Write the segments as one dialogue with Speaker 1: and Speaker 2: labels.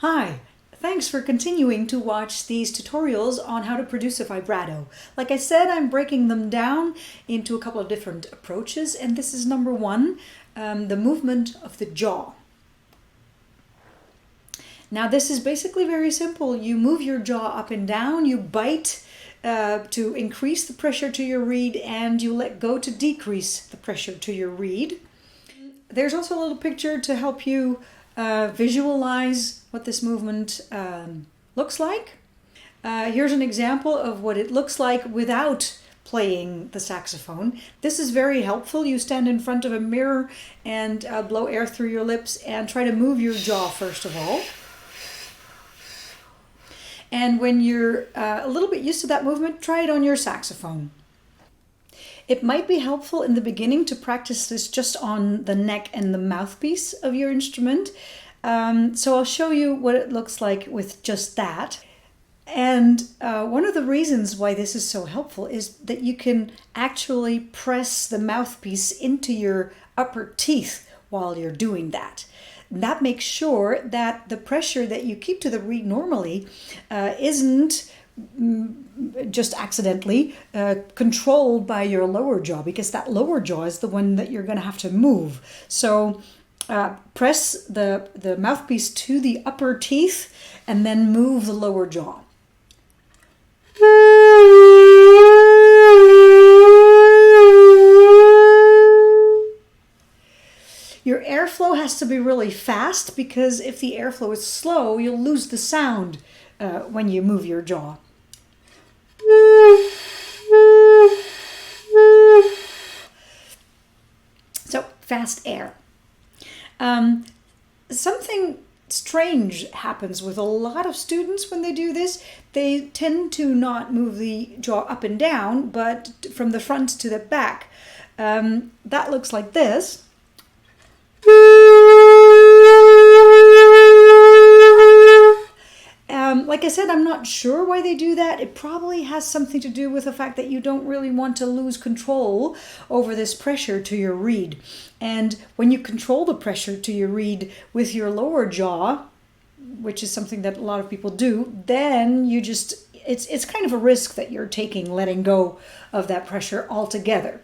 Speaker 1: Hi, thanks for continuing to watch these tutorials on how to produce a vibrato. Like I said, I'm breaking them down into a couple of different approaches, and this is number one, the movement of the jaw. Now this is basically very simple. You move your jaw up and down, you bite to increase the pressure to your reed, and you let go to decrease the pressure to your reed. There's also a little picture to help you visualize what this movement looks like. Here's an example of what it looks like without playing the saxophone. This is very helpful. You stand in front of a mirror and blow air through your lips and try to move your jaw first of all. And when you're a little bit used to that movement, try it on your saxophone. It might be helpful in the beginning to practice this just on the neck and the mouthpiece of your instrument. So I'll show you what it looks like with just that. And one of the reasons why this is so helpful is that you can actually press the mouthpiece into your upper teeth while you're doing that. That makes sure that the pressure that you keep to the reed normally isn't just accidentally controlled by your lower jaw, because that lower jaw is the one that you're going to have to move. So press the mouthpiece to the upper teeth and then move the lower jaw. Your airflow has to be really fast, because if the airflow is slow, you'll lose the sound when you move your jaw. So, fast air. Something strange happens with a lot of students when they do this. They tend to not move the jaw up and down, but from the front to the back. That looks like this. Like I said, I'm not sure why they do that. It probably has something to do with the fact that you don't really want to lose control over this pressure to your reed. And when you control the pressure to your reed with your lower jaw, which is something that a lot of people do, then you just, it's kind of a risk that you're taking, letting go of that pressure altogether.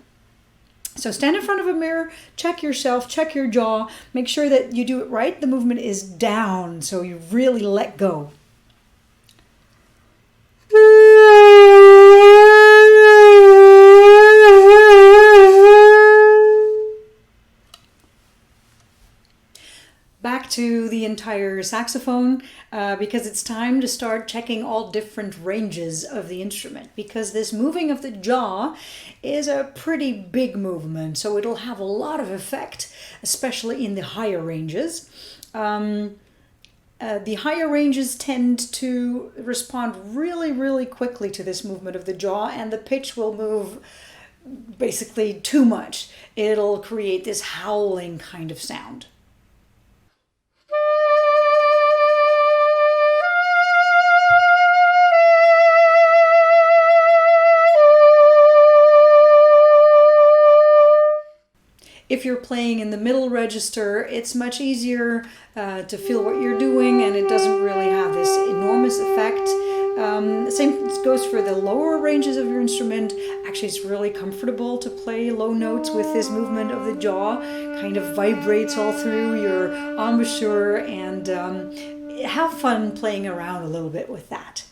Speaker 1: So stand in front of a mirror, check yourself, check your jaw, make sure that you do it right. The movement is down, so you really let go. Back to the entire saxophone, because it's time to start checking all different ranges of the instrument, because this moving of the jaw is a pretty big movement, so it'll have a lot of effect, especially in the higher ranges. The higher ranges tend to respond really, really quickly to this movement of the jaw, and the pitch will move basically too much. It'll create this howling kind of sound. If you're playing in the middle register, it's much easier to feel what you're doing, and it doesn't really have this enormous effect. The same goes for the lower ranges of your instrument. Actually, it's really comfortable to play low notes with this movement of the jaw. Kind of vibrates all through your embouchure, and have fun playing around a little bit with that.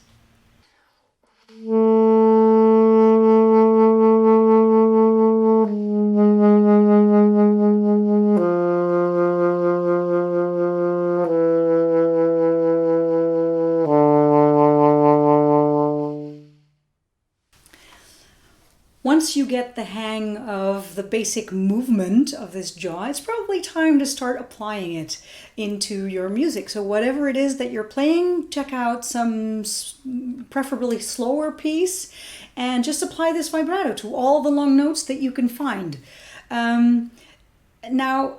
Speaker 1: Once you get the hang of the basic movement of this jaw, it's probably time to start applying it into your music. So whatever it is that you're playing, check out some preferably slower piece and just apply this vibrato to all the long notes that you can find. Now,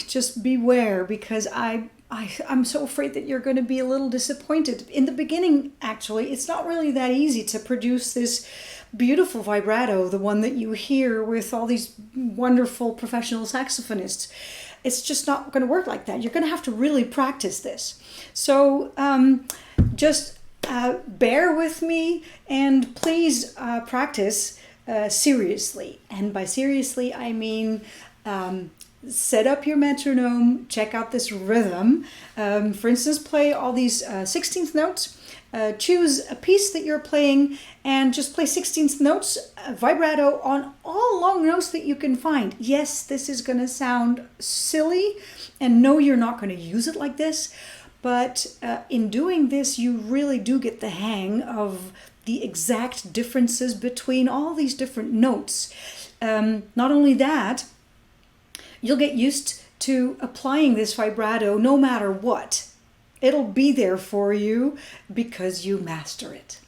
Speaker 1: just beware, because I'm so afraid that you're going to be a little disappointed. In the beginning, actually, it's not really that easy to produce this beautiful vibrato, the one that you hear with all these wonderful professional saxophonists. It's just not going to work like that. You're going to have to really practice this. So just bear with me, and please practice seriously. And by seriously, I mean set up your metronome, check out this rhythm. For instance, play all these 16th notes. Choose a piece that you're playing and just play 16th notes, vibrato on all long notes that you can find. Yes, this is going to sound silly, and no, you're not going to use it like this, but in doing this, you really do get the hang of the exact differences between all these different notes. Not only that, you'll get used to applying this vibrato no matter what. It'll be there for you because you master it.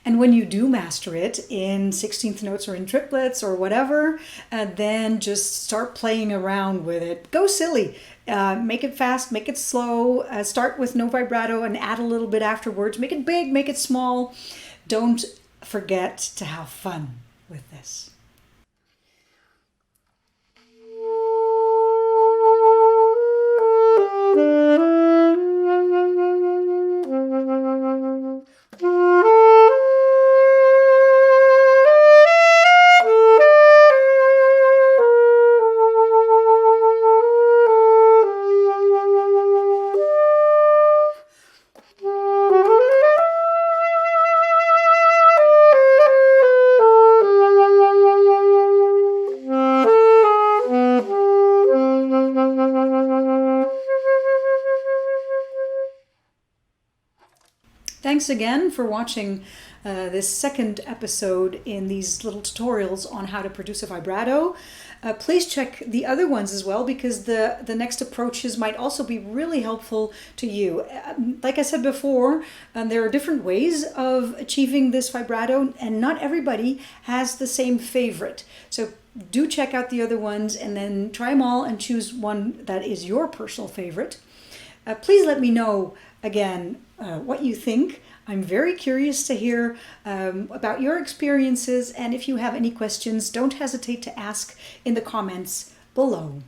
Speaker 1: And when you do master it in 16th notes or in triplets or whatever, then just start playing around with it. Go silly. Make it fast, make it slow. Start with no vibrato and add a little bit afterwards. Make it big, make it small. Don't forget to have fun with this. Thanks again for watching this second episode in these little tutorials on how to produce a vibrato. Please check the other ones as well, because the next approaches might also be really helpful to you. Like I said before, there are different ways of achieving this vibrato, and not everybody has the same favorite. So do check out the other ones and then try them all and choose one that is your personal favorite. Please let me know again what you think. I'm very curious to hear about your experiences, and if you have any questions, don't hesitate to ask in the comments below.